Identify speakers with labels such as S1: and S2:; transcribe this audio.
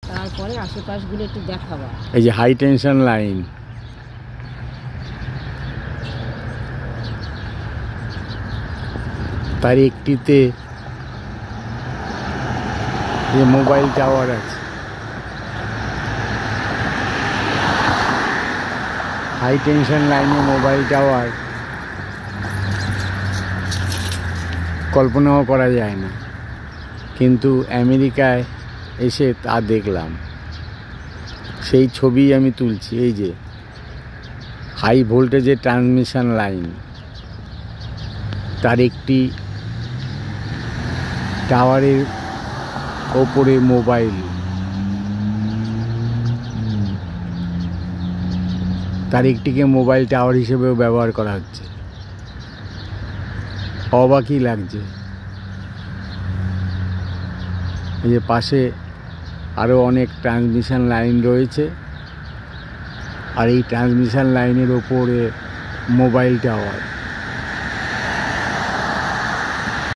S1: তারপরে আশেপাশগুলো একটু দেখাবা।
S2: এই যে হাই টেনশন লাইন, তার একটিতে যে মোবাইল টাওয়ার আছে, হাই টেনশন লাইনে মোবাইল টাওয়ার কল্পনাও করা যায় না, কিন্তু আমেরিকায় এসে তা দেখলাম। সেই ছবি আমি তুলছি। এই যে হাই ভোল্টেজের ট্রান্সমিশন লাইন, তার একটি টাওয়ারের ওপরে মোবাইল, তার একটিকে মোবাইল টাওয়ার হিসেবেও ব্যবহার করা হচ্ছে। অবাকই লাগছে। এই যে পাশে আরও অনেক ট্রান্সমিশন লাইন রয়েছে, আর এই ট্রান্সমিশন লাইনের ওপরে মোবাইল টাওয়ার।